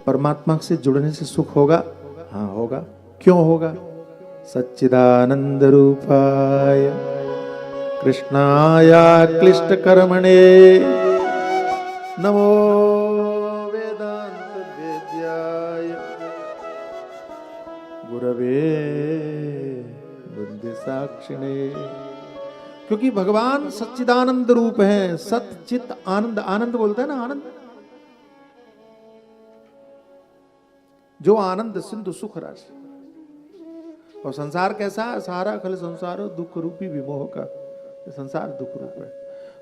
परमात्मा से जुड़ने से सुख होगा? हाँ होगा। क्यों होगा? सच्चिदानंद रूपाय कृष्णाय क्लिष्ट कर्मणे नमो वेदांत वेद्याय गुरवे बुद्धि साक्षिणे। क्योंकि भगवान सच्चिदानंद रूप है। सत चित आनंद, आनंद बोलते हैं ना, आनंद, जो आनंद सिंधु सुख राशि। और संसार कैसा है? सारा खल संसार दुख रूपी विमोह का, संसार दुख रूप है।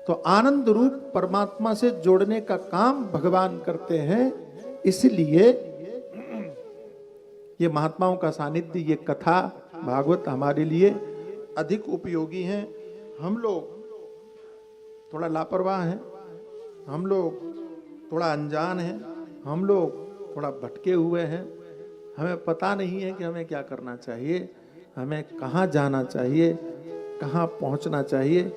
तो आनंद रूप परमात्मा से जोड़ने का काम भगवान करते हैं। इसलिए ये महात्माओं का सानिध्य, ये कथा भागवत हमारे लिए अधिक उपयोगी है। हम लोग थोड़ा लापरवाह हैं, हम लोग थोड़ा अनजान हैं, हम लोग थोड़ा भटके हुए हैं। हमें पता नहीं है कि हमें क्या करना चाहिए, हमें कहाँ जाना चाहिए, कहाँ पहुँचना चाहिए।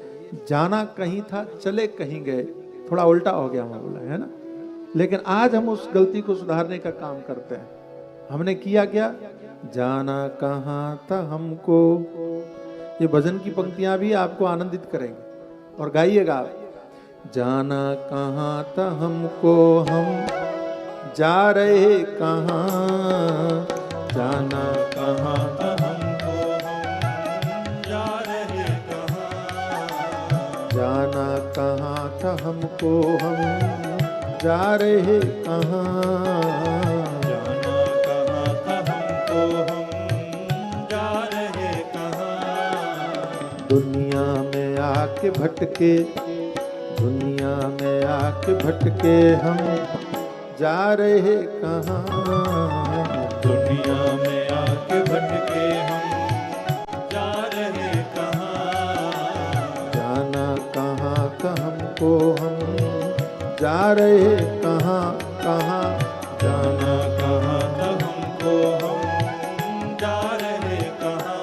जाना कहीं था, चले कहीं गए, थोड़ा उल्टा हो गया मामला, है ना। लेकिन आज हम उस गलती को सुधारने का काम करते हैं। हमने किया क्या? जाना कहाँ था हमको। ये भजन की पंक्तियां भी आपको आनंदित करेंगे और गाइएगा आप। जाना कहाँ था हमको, हम जा रहे कहाँ। जाना कहाँ था हमको, हम जा रहे कहाँ। जाना कहाँ था हमको, हम जा रहे कहाँ। दुनिया में आके भटके, दुनिया में आके भटके हम जा रहे कहाँ। दुनिया में आके भटके हम जा रहे कहाँ। जाना कहाँ का हमको, हम जा रहे कहाँ कहाँ। जाना कहाँ का हमको, हम जा रहे कहाँ।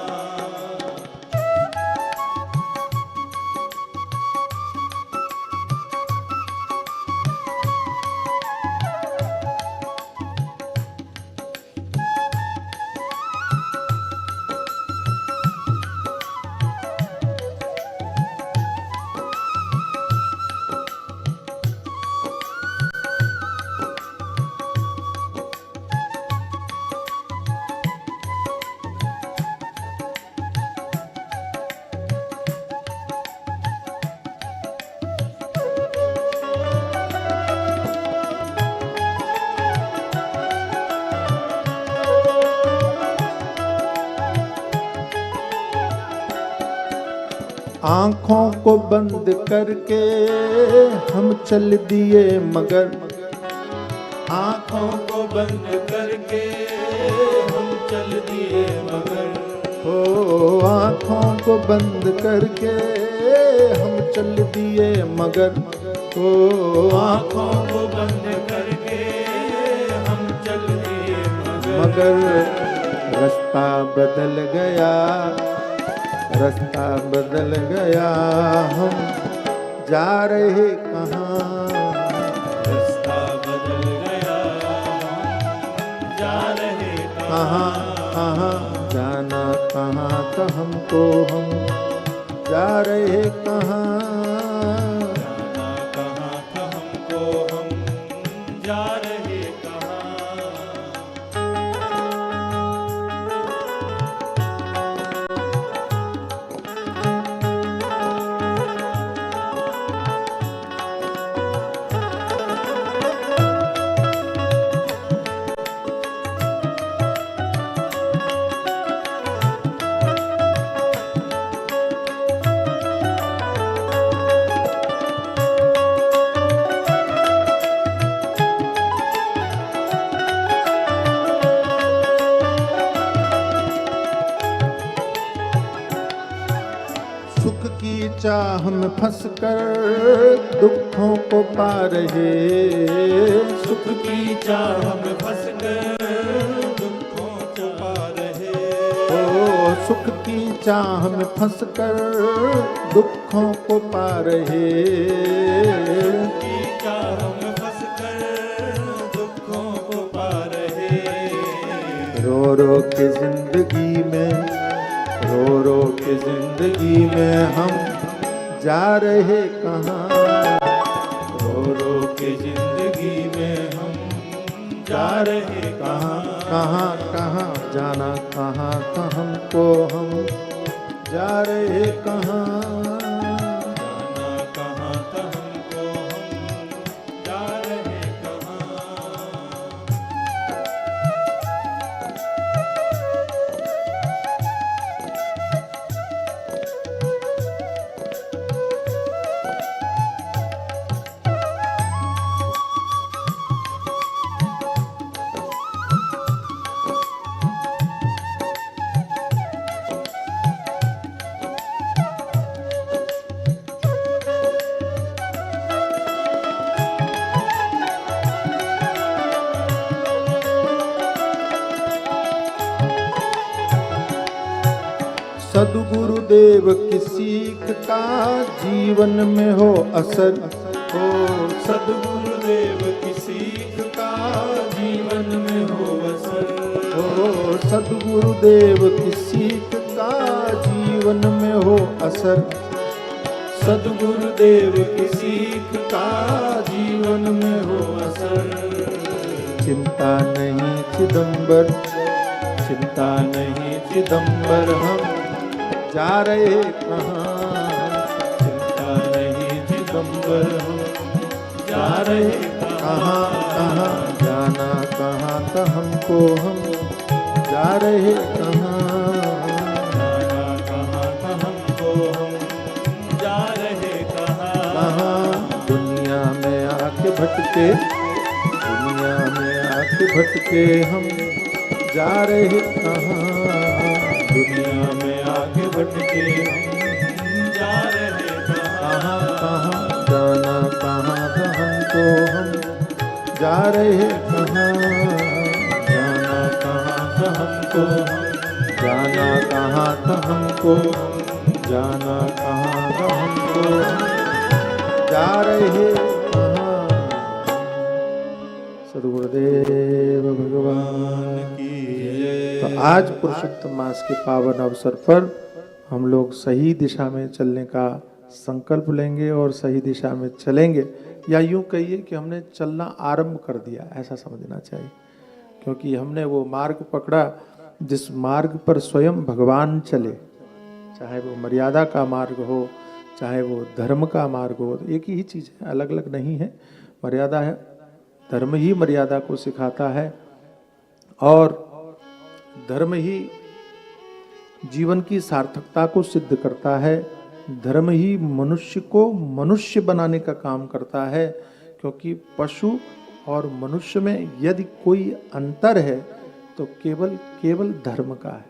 आँखों को बंद करके हम चल दिए मगर, आँखों को बंद करके हम चल दिए मगर। ओ आँखों को बंद करके हम चल दिए मगर। ओ आँखों को बंद करके हम चल दिए मगर। रास्ता बदल गया, रास्ता बदल गया, हम जा रहे कहाँ। रास्ता बदल गया, हम जा रहे कहाँ कहाँ। जाना कहाँ था हमको, हम जा रहे कहाँ। जाना कहाँ था हमको, हम जा रहे कहाँ। सुख की चाह में फंसकर दुखों को पा रहे। सुख की चाह में फंसकर दुखों को पा रहे। ओ सुख की चाह में फंसकर दुखों को पा रहे। सुख की चाह में फंसकर दुखों को पा रो रो के जिंदगी में, रो रो के जिंदगी में हम जा रहे कहाँ, रो रो के जिंदगी में हम जा रहे कहाँ, कहाँ कहाँ जाना कहाँ था हमको, हम जा रहे कहाँ, जाना कहाँ था हमको, हम जा रहे कहाँ। सद्गुरुदेव की सीख का जीवन में हो असर, हो सद्गुरुदेव की सीख का जीवन में हो असर, हो सद्गुरुदेव की सीख का जीवन में हो असर, सद्गुरुदेव की सीख का जीवन में हो असर। चिंता नहीं चिदंबर, चिंता नहीं चिदंबर हम जा रहे कहाँ, चिंता नहीं चिदंबर हम जा रहे कहाँ कहाँ जाना कहाँ था हमको, हम जा रहे कहाँ, जाना कहाँ था हमको, हम जा रहे कहाँ। कहाँ दुनिया में आके भटके, दुनिया में आके भटके हम जा रहे कहाँ, दुनिया में आगे भटके हम जा रहे कहाँ कहाँ जाना कहाँ था हमको, हम जा रहे कहाँ, जाना कहाँ था हमको, जाना कहाँ था हमको, जाना कहाँ था हमको, जा रहे कहाँ। सद्गुरुदेव भगवान की जय। तो आज पुरुषोत्तम मास के पावन अवसर पर हम लोग सही दिशा में चलने का संकल्प लेंगे और सही दिशा में चलेंगे, या यूं कहिए कि हमने चलना आरंभ कर दिया, ऐसा समझना चाहिए। क्योंकि हमने वो मार्ग पकड़ा जिस मार्ग पर स्वयं भगवान चले, चाहे वो मर्यादा का मार्ग हो, चाहे वो धर्म का मार्ग हो, एक ही चीज़ है, अलग अलग नहीं है। मर्यादा है, धर्म ही मर्यादा को सिखाता है और धर्म ही जीवन की सार्थकता को सिद्ध करता है, धर्म ही मनुष्य को मनुष्य बनाने का काम करता है। क्योंकि पशु और मनुष्य में यदि कोई अंतर है तो केवल केवल धर्म का है।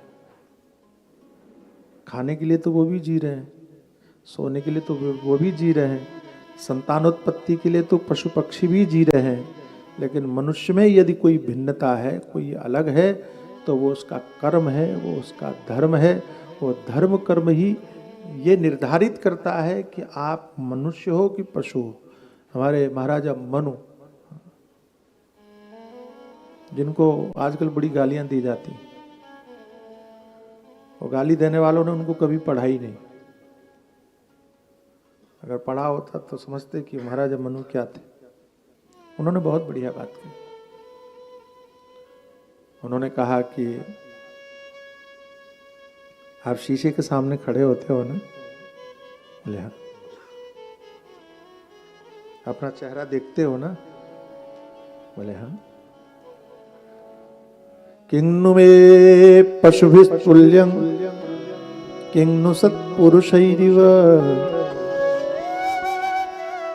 खाने के लिए तो वो भी जी रहे हैं, सोने के लिए तो वो भी जी रहे हैं, संतानोत्पत्ति के लिए तो पशु पक्षी भी जी रहे हैं, लेकिन मनुष्य में यदि कोई भिन्नता है, कोई अलग है, तो वो उसका कर्म है, वो उसका धर्म है। वो धर्म कर्म ही ये निर्धारित करता है कि आप मनुष्य हो कि पशु हो। हमारे महाराजा मनु, जिनको आजकल बड़ी गालियां दी जाती, वो गाली देने वालों ने उनको कभी पढ़ाई नहीं। अगर पढ़ा होता तो समझते कि महाराजा मनु क्या थे। उन्होंने बहुत बढ़िया बात की। उन्होंने कहा कि आप शीशे के सामने खड़े होते हो ना, बोले हाँ। अपना चेहरा देखते हो ना, बोले हाँ। किन्नु मे पशुभिस्तुल्यं किन्नु सत्पुरुषैरिव।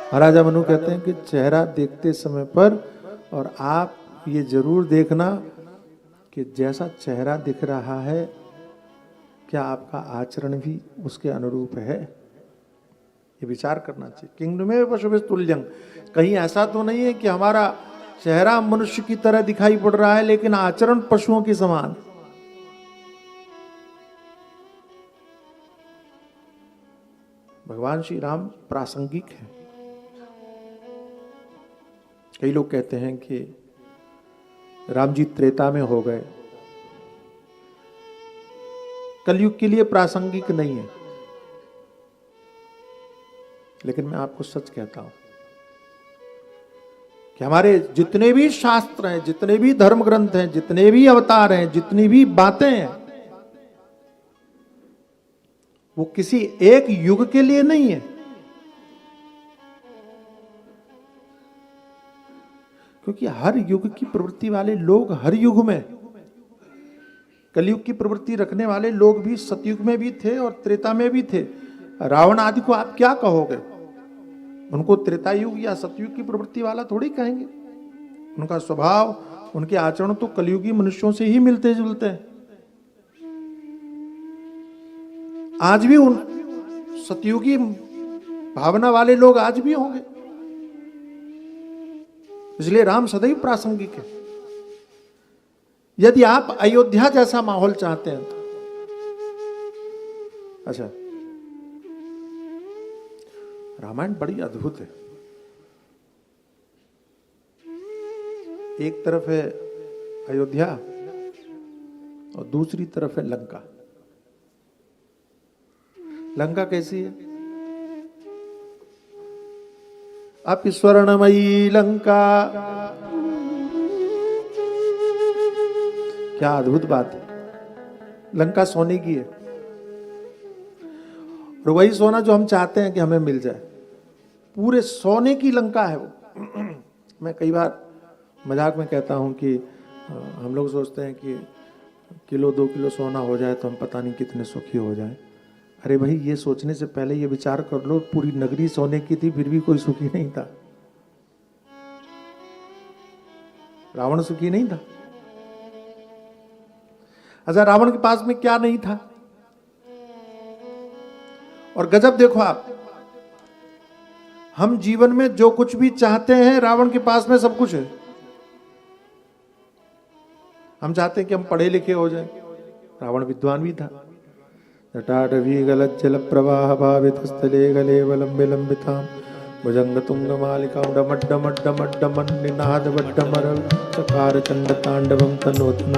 महाराजा मनु कहते हैं कि चेहरा देखते समय पर, और आप ये जरूर देखना कि जैसा चेहरा दिख रहा है, क्या आपका आचरण भी उसके अनुरूप है, ये विचार करना चाहिए। किंग में पशुभिस्तुल्यं, कहीं ऐसा तो नहीं है कि हमारा चेहरा मनुष्य की तरह दिखाई पड़ रहा है लेकिन आचरण पशुओं के समान। भगवान श्री राम प्रासंगिक हैं। कई लोग कहते हैं कि राम जी त्रेता में हो गए, कलयुग के लिए प्रासंगिक नहीं है। लेकिन मैं आपको सच कहता हूं कि हमारे जितने भी शास्त्र हैं, जितने भी धर्म ग्रंथ हैं, जितने भी अवतार हैं, जितनी भी बातें हैं, वो किसी एक युग के लिए नहीं है। क्योंकि हर युग की प्रवृत्ति वाले लोग हर युग में, कलयुग की प्रवृत्ति रखने वाले लोग भी सतयुग में भी थे और त्रेता में भी थे। रावण आदि को आप क्या कहोगे? उनको त्रेता युग या सतयुग की प्रवृत्ति वाला थोड़ी कहेंगे। उनका स्वभाव, उनके आचरण तो कलयुगी मनुष्यों से ही मिलते जुलते हैं। आज भी उन सतयुगी भावना वाले लोग आज भी होंगे। इसलिए राम सदैव प्रासंगिक है। यदि आप अयोध्या जैसा माहौल चाहते हैं तो अच्छा, रामायण बड़ी अद्भुत है। एक तरफ है अयोध्या और दूसरी तरफ है लंका। लंका कैसी है? अपि स्वर्णमयी लंका। क्या अद्भुत बात है। लंका सोने की है और वही सोना जो हम चाहते हैं कि हमें मिल जाए। पूरे सोने की लंका है वो। मैं कई बार मजाक में कहता हूं कि हम लोग सोचते हैं कि किलो 2 किलो सोना हो जाए तो हम पता नहीं कितने सुखी हो जाए। अरे भाई, ये सोचने से पहले ये विचार कर लो, पूरी नगरी सोने की थी फिर भी कोई सुखी नहीं था। रावण सुखी नहीं था। अच्छा, रावण के पास में क्या नहीं था? और गजब देखो आप, हम जीवन में जो कुछ भी चाहते हैं रावण के पास में सब कुछ है। हम चाहते हैं कि हम पढ़े लिखे हो जाएं, रावण विद्वान भी था। जटाटवी गलत जल प्रवाह भावित स्थले गले वलंबे लंबिताम भुजंग तुंग मालिका डमड्डमड्डमड्डमन निनाद वड्डमरल चकार चंड तांडवम तनोतन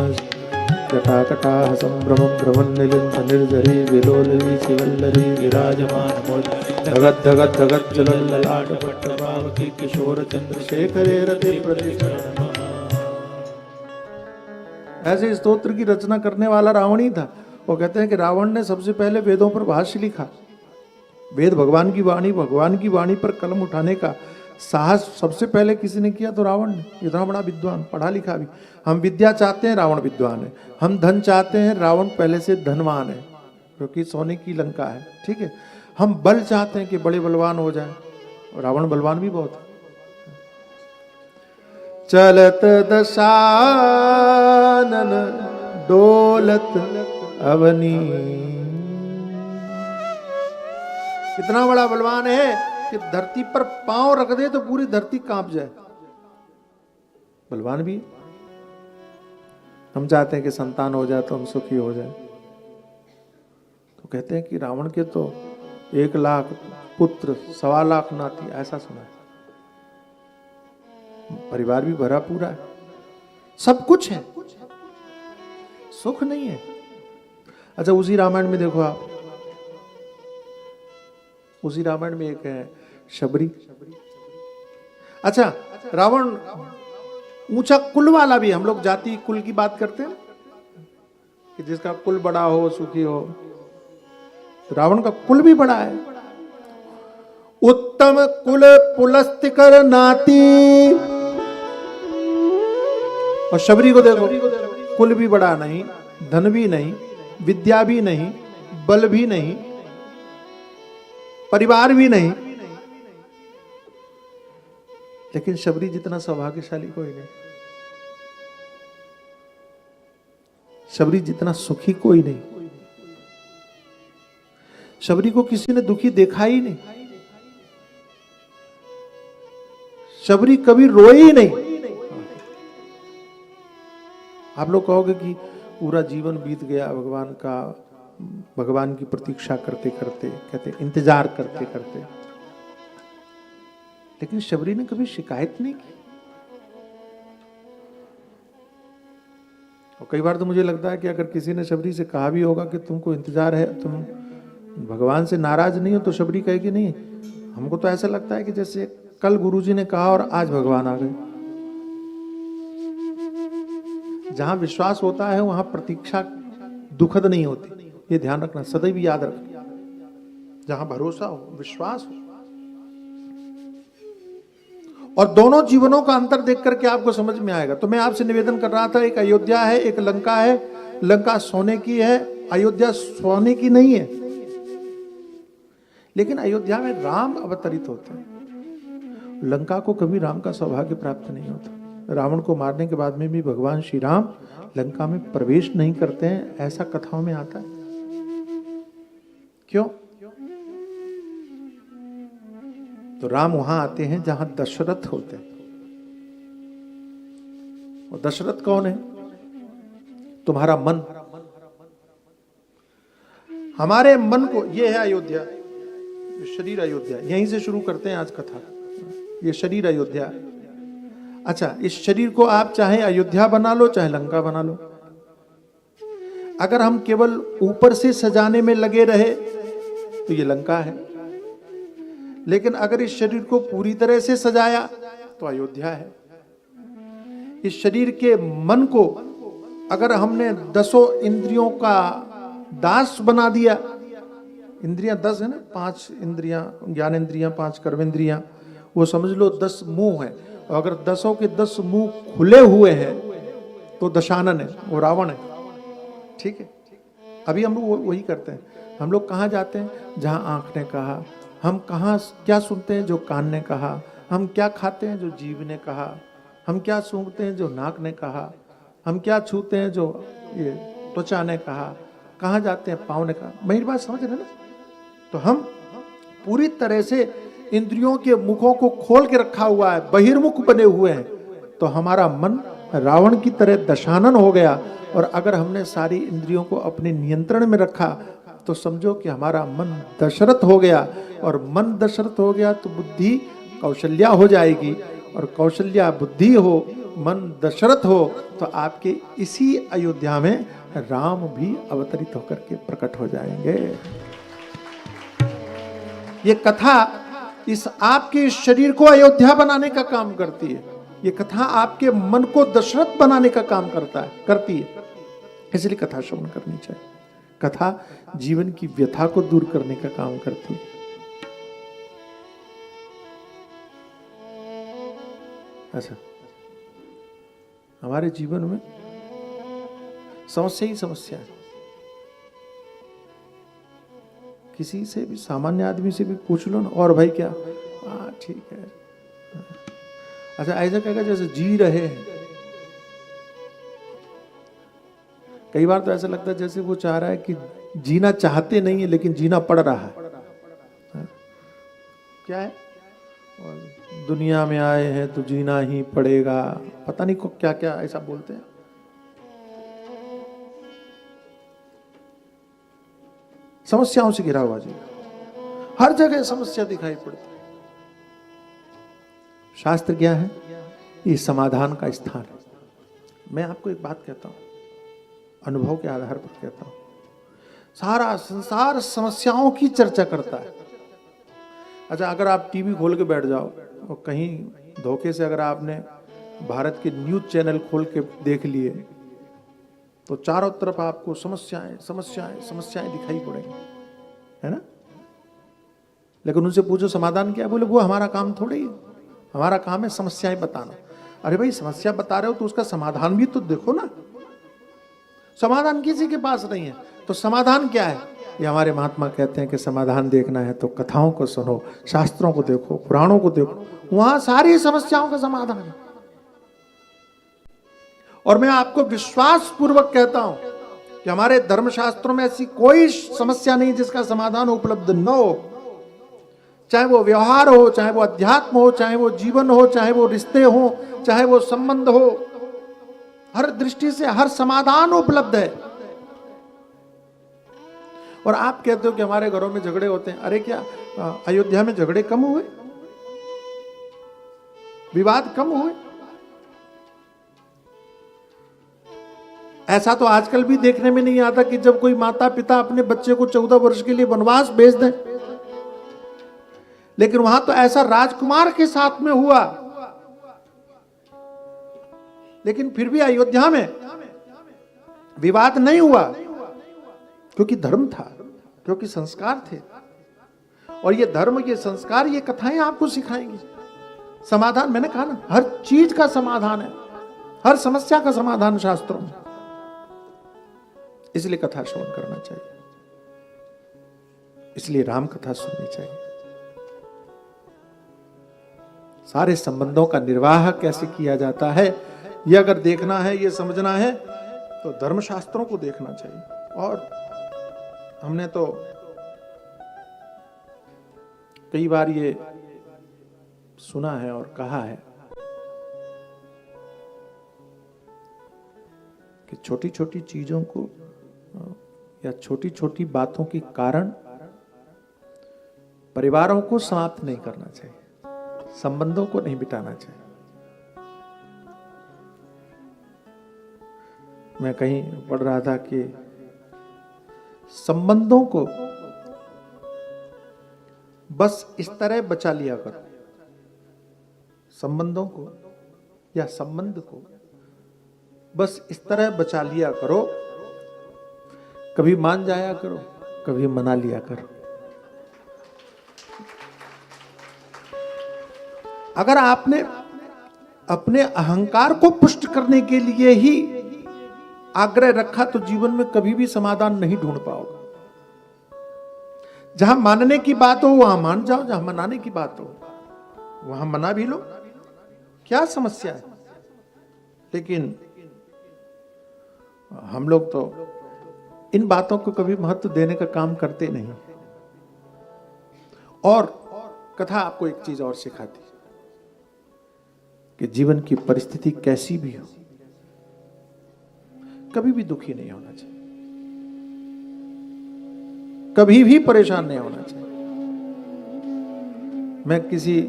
जटाकटाह संभ्रमं भ्रमन् निलिंद निर्जरी विलोलली शिवल्लरी विराजमान मोद धगत धगत धगत चलन ललाट पट्टभावकी किशोर चंद्रशेखरे रते प्रदेश। ऐसे स्तोत्र की रचना करने वाला रावण ही था। वो कहते हैं कि रावण ने सबसे पहले वेदों पर भाष्य लिखा। वेद भगवान की वाणी पर कलम उठाने का साहस सबसे पहले किसी ने किया तो रावण ने। इतना बड़ा विद्वान, पढ़ा लिखा भी। हम विद्या चाहते हैं, रावण विद्वान है। हम धन चाहते हैं, रावण पहले से धनवान है क्योंकि सोने की लंका है। ठीक है। हम बल चाहते हैं कि बड़े बलवान हो जाए, रावण बलवान भी बहुत है। चलत दशानन डोलत अवनी। कितना बड़ा बलवान है कि धरती पर पांव रख दे तो पूरी धरती कांप जाए। बलवान भी। हम चाहते हैं कि संतान हो जाए तो हम सुखी हो जाए। तो कहते हैं कि रावण के तो 1 लाख पुत्र 1.25 लाख नाती, ऐसा सुना है। परिवार भी भरा पूरा है, सब कुछ है, सुख नहीं है। अच्छा, उसी रामायण में देखो आप, उसी रामायण में एक है शबरी। अच्छा, रावण ऊंचा कुल वाला भी। हम लोग जाति कुल की बात करते हैं कि जिसका कुल बड़ा हो सुखी हो। तो रावण का कुल भी बड़ा है। उत्तम कुल पुलस्तिकर नाती। और शबरी को देखो, कुल भी बड़ा नहीं, धन भी नहीं, विद्या भी नहीं, बल भी नहीं, परिवार भी नहीं, लेकिन शबरी जितना सौभाग्यशाली कोई नहीं, शबरी जितना सुखी कोई नहीं। शबरी को किसी ने दुखी देखा ही नहीं। शबरी कभी रोई ही नहीं। आप लोग कहोगे कि पूरा जीवन बीत गया भगवान की प्रतीक्षा करते करते, कहते इंतजार करते करते, लेकिन शबरी ने कभी शिकायत नहीं की। और कई बार तो मुझे लगता है कि अगर किसी ने शबरी से कहा भी होगा कि तुमको इंतजार है, तुम भगवान से नाराज नहीं हो, तो शबरी कहेगी नहीं। हमको तो ऐसा लगता है कि जैसे कल गुरुजी ने कहा और आज भगवान आ गए। जहां विश्वास होता है वहां प्रतीक्षा दुखद नहीं होती, ये ध्यान रखना, सदैव याद रखना। जहां भरोसा हो, विश्वास हो, और दोनों जीवनों का अंतर देख करके आपको समझ में आएगा। तो मैं आपसे निवेदन कर रहा था, एक अयोध्या है, एक लंका है। लंका सोने की है, अयोध्या सोने की नहीं है। लेकिन अयोध्या में राम अवतरित होते हैं। लंका को कभी राम का सौभाग्य प्राप्त नहीं होता। रावण को मारने के बाद में भी भगवान श्री राम लंका में प्रवेश नहीं करते हैं, ऐसा कथाओं में आता है। क्यों? तो राम वहां आते हैं जहां दशरथ होते हैं। और दशरथ कौन है? तुम्हारा मन। हमारे मन को, ये है अयोध्या, शरीर अयोध्या। यहीं से शुरू करते हैं आज कथा। ये शरीर अयोध्या। अच्छा, इस शरीर को आप चाहे अयोध्या बना लो, चाहे लंका बना लो। अगर हम केवल ऊपर से सजाने में लगे रहे तो ये लंका है। लेकिन अगर इस शरीर को पूरी तरह से सजाया तो अयोध्या है। इस शरीर के मन को अगर हमने 10 इंद्रियों का दास बना दिया, इंद्रियां 10 है ना, 5 इंद्रियां ज्ञान इंद्रियां, 5 कर्मेंद्रियां, वो समझ लो 10 मुंह है। और अगर 10 के 10 मुंह खुले हुए हैं तो दशानन है, वो रावण है। ठीक है, अभी हम लोग वही करते हैं। हम लोग कहाँ जाते हैं? जहां आंख ने कहा। हम कहाँ क्या सुनते हैं? जो कान ने कहा। हम क्या खाते हैं? जो जीभ ने कहा। हम क्या सूंघते हैं? जो नाक ने कहा। हम क्या छूते हैं? जो ये त्वचा ने कहा। कहाँ जाते हैं? पाँव ने कहा। मेरी बात समझ रहे ना? तो हम पूरी तरह से इंद्रियों के मुखों को खोल के रखा हुआ है, बहिर्मुख बने हुए हैं। तो हमारा मन रावण की तरह दशानन हो गया। और अगर हमने सारी इंद्रियों को अपने नियंत्रण में रखा तो समझो कि हमारा मन दशरथ हो गया। और मन दशरथ हो गया तो बुद्धि कौशल्या हो जाएगी। और कौशल्या बुद्धि हो, मन दशरथ हो, तो आपके इसी अयोध्या में राम भी अवतरित होकर के प्रकट हो जाएंगे। ये कथा इस आपके शरीर को अयोध्या बनाने का काम करती है। ये कथा आपके मन को दशरथ बनाने का काम करती है। इसलिए कथा श्रवण करनी चाहिए। कथा जीवन की व्यथा को दूर करने का काम करती है। अच्छा, हमारे जीवन में समस्या ही समस्या है। किसी से भी, सामान्य आदमी से भी पूछ लो ना, और भाई क्या? हाँ ठीक है। अच्छा, ऐसा कहेगा जैसे जी रहे हैं। कई बार तो ऐसा लगता है जैसे वो चाह रहा है कि जीना चाहते नहीं है लेकिन जीना पड़ रहा है। क्या है? और दुनिया में आए हैं तो जीना ही पड़ेगा, पता नहीं को क्या क्या ऐसा बोलते हैं। समस्याओं से घिरा हुआ जी, हर जगह समस्या दिखाई पड़ती है। शास्त्र क्या है? ये समाधान का स्थान है। मैं आपको एक बात कहता हूं, अनुभव के आधार पर कहता हूं। सारा संसार समस्याओं की चर्चा करता है। अच्छा, अगर आप टीवी खोल के बैठ जाओ और कहीं धोखे से अगर आपने भारत के न्यूज चैनल खोल के देख लिए तो चारों तरफ आपको समस्याएं समस्याएं समस्याएं दिखाई पड़ेंगी, है ना? लेकिन उनसे पूछो समाधान क्या है? बोले वो हमारा काम थोड़ी है, हमारा काम है समस्याएं बताना। अरे भाई, समस्या बता रहे हो तो उसका समाधान भी तो देखो ना। समाधान किसी के पास नहीं है, तो समाधान क्या है? ये हमारे महात्मा कहते हैं कि समाधान देखना है तो कथाओं को सुनो, शास्त्रों को देखो, पुराणों को देखो, वहां सारी समस्याओं का समाधान है। और मैं आपको विश्वास पूर्वक कहता हूं कि हमारे धर्मशास्त्रों में ऐसी कोई समस्या नहीं जिसका समाधान उपलब्ध न हो। चाहे वो व्यवहार हो, चाहे वो अध्यात्म हो, चाहे वो जीवन हो, चाहे वो रिश्ते हो, चाहे वो संबंध हो, हर दृष्टि से हर समाधान उपलब्ध है। और आप कहते हो कि हमारे घरों में झगड़े होते हैं। अरे क्या अयोध्या में झगड़े कम हुए? विवाद कम हुए? ऐसा तो आजकल भी देखने में नहीं आता कि जब कोई माता पिता अपने बच्चे को 14 वर्ष के लिए वनवास भेज दें, लेकिन वहां तो ऐसा राजकुमार के साथ में हुआ। लेकिन फिर भी अयोध्या में विवाद नहीं हुआ, क्योंकि धर्म था, क्योंकि संस्कार थे। और ये धर्म, ये संस्कार, ये कथाएं आपको सिखाएंगी समाधान। मैंने कहा ना, हर चीज का समाधान है, हर समस्या का समाधान शास्त्रों में। इसलिए कथा श्रवण करना चाहिए, इसलिए राम कथा सुननी चाहिए। सारे संबंधों का निर्वाह कैसे किया जाता है, ये अगर देखना है, ये समझना है, तो धर्मशास्त्रों को देखना चाहिए। और हमने तो कई बार ये सुना है और कहा है कि छोटी छोटी चीजों को या छोटी छोटी बातों के कारण परिवारों को समाप्त नहीं करना चाहिए, संबंधों को नहीं बिटाना चाहिए। मैं कहीं पढ़ रहा था कि संबंधों को बस इस तरह बचा लिया करो, संबंधों को या संबंध को बस इस तरह बचा लिया करो, कभी मान जाया करो, कभी मना लिया करो। अगर आपने अपने अहंकार को पुष्ट करने के लिए ही आग्रह रखा तो जीवन में कभी भी समाधान नहीं ढूंढ पाओगे। जहां मानने की बात हो वहां मान जाओ, जहां मनाने की बात हो वहां मना भी लो, क्या समस्या है। लेकिन हम लोग तो इन बातों को कभी महत्व देने का काम करते नहीं। और कथा आपको एक चीज और सिखाती कि जीवन की परिस्थिति कैसी भी हो, कभी भी दुखी नहीं होना चाहिए, कभी भी परेशान नहीं होना चाहिए। मैं किसी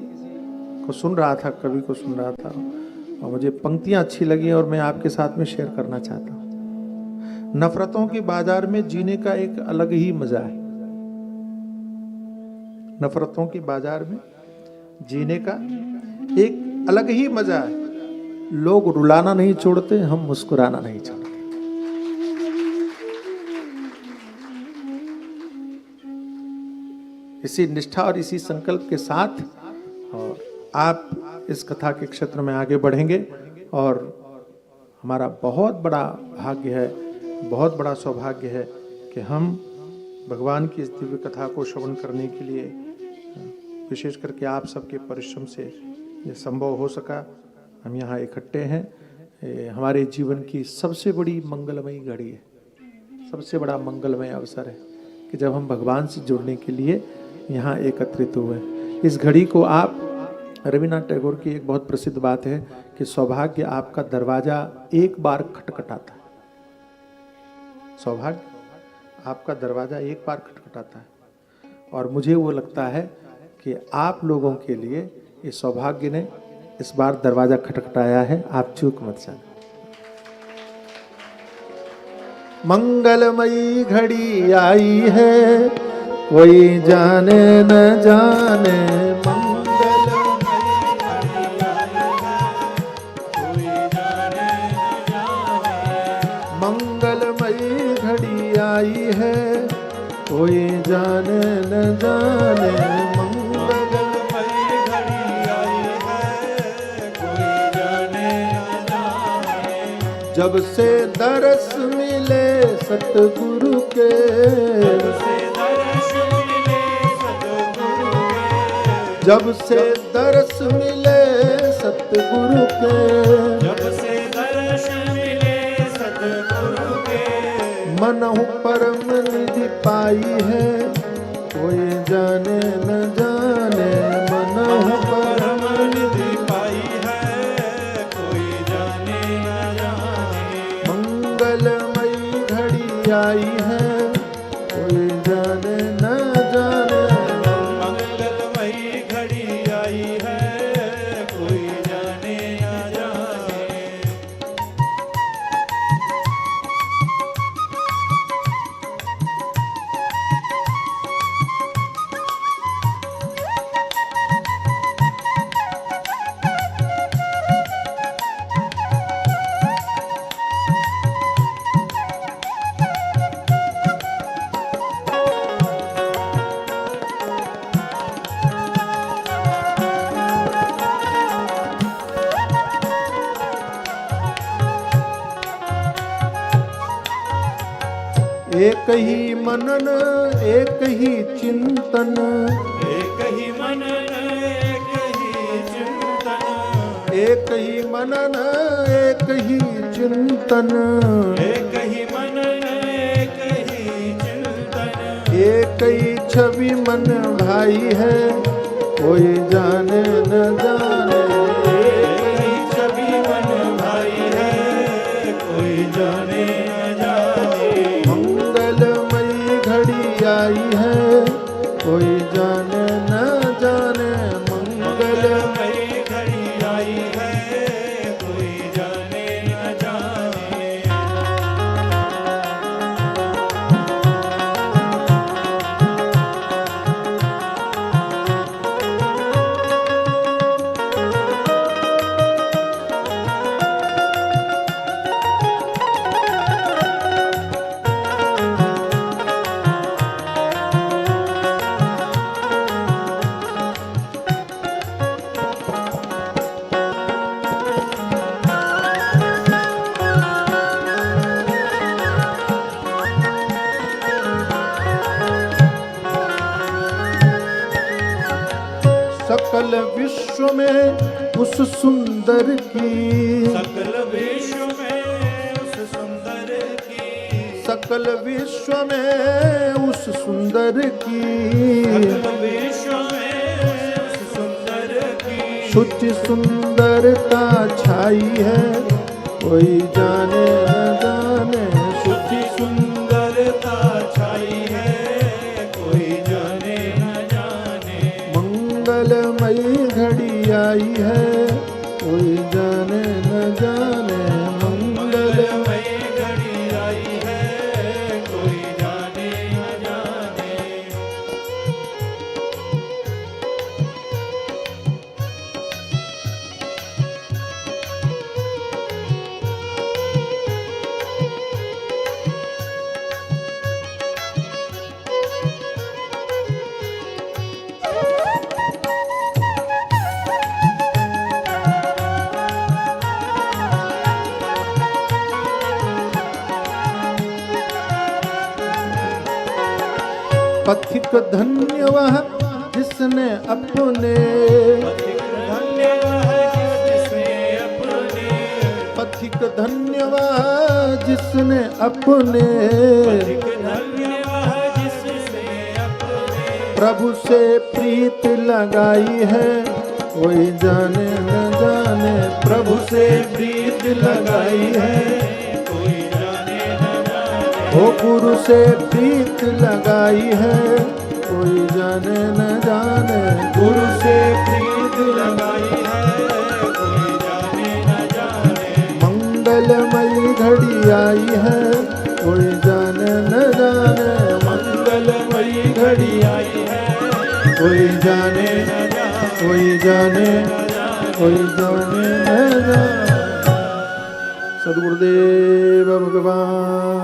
को सुन रहा था, कवि को सुन रहा था, और मुझे पंक्तियां अच्छी लगी और मैं आपके साथ में शेयर करना चाहता हूं। नफरतों के बाजार में जीने का एक अलग ही मजा है। नफरतों के बाजार में जीने का एक अलग ही मजा है। लोग रुलाना नहीं छोड़ते, हम मुस्कुराना नहीं छोड़ते। इसी निष्ठा और इसी संकल्प के साथ और आप इस कथा के क्षेत्र में आगे बढ़ेंगे और हमारा बहुत बड़ा भाग्य है, बहुत बड़ा सौभाग्य है कि हम भगवान की इस दिव्य कथा को श्रवण करने के लिए, विशेष करके आप सबके परिश्रम से ये संभव हो सका। हम यहाँ इकट्ठे हैं। ये हमारे जीवन की सबसे बड़ी मंगलमयी घड़ी है, सबसे बड़ा मंगलमय अवसर है कि जब हम भगवान से जुड़ने के लिए यहाँ एकत्रित हुए। इस घड़ी को आप, रविन्द्रनाथ टैगोर की एक बहुत प्रसिद्ध बात है कि सौभाग्य आपका दरवाजा एक बार खटखटाता है। सौभाग्य आपका दरवाजा एक बार खटखटाता है, और मुझे वो लगता है कि आप लोगों के लिए इस सौभाग्य ने इस बार दरवाजा खटखटाया है। आप चूक मत जाना। मंगलमयी घड़ी आई है, कोई जाने न जाने। मंगलमयी घड़ी आई है, कोई जाने न जाने। मंगलमयी घड़ी आई है, कोई जाने न जाने। जब से दरस मिले सतगुरु के, जब से दरस मिले सतगुरु के, जब से दरस मिले सतगुरु के। मनहु परम निधि पाई है, कोई जाने न जाने। मनहु परम निधि पाई है, कोई जाने न जाने। मंगलमयी घड़ी आई है, कोई जाने न जाने। एक ही मनन एक ही चिंतन, एक ही मनन एक ही चिंतन, एक ही मनन एक ही चिंतन, एक ही मनन एक ही चिंतन, एक ही छवि मन भाई है, कोई जाने न जाने। एक ही छवि मन भाई है, कोई जाने न जाने। मंगलमयी घड़ी आई है, कोई जाने न जाने। मंगलमयी घड़ी आई है, कोई जाने न जाने। सकल विश्व में उस सुंदर की, सकल विश्व में उस सुंदर की, सकल विश्व में उस सुंदर की, सकल विश्व में उस सुंदर की, शुचि सुंदरता छाई है, कोई जाने न जाने। शुचि सुंदरता छाई है, कोई जाने न जाने। मंगलमयी घड़ी आई है, कोई जाने न जाने। मंगलमयी घड़ी आई है, कोई जाने न जाने। पथिक धन्य वह जिसने अपने, धन्य है जिसने अपने, पथिक धन्य वह जिसने अपने, धन्य है जिसने अपने, प्रभु से प्रीत लगाई है, कोई जाने न जाने। प्रभु से प्रीत लगाई है, कोई जाने न जाने। ओ गुरु से प्रीत लगाई है, कोई जाने न जाने। गुरु से प्रीत लगाई है, कोई जाने न जाने। मंगलमयी घड़ी आई है, कोई जाने न जाने। मंगलमयी घड़ी आई है, कोई जाने न जाने। कोई जाने कोई जाने न जाने। सद्गुरुदेव भगवान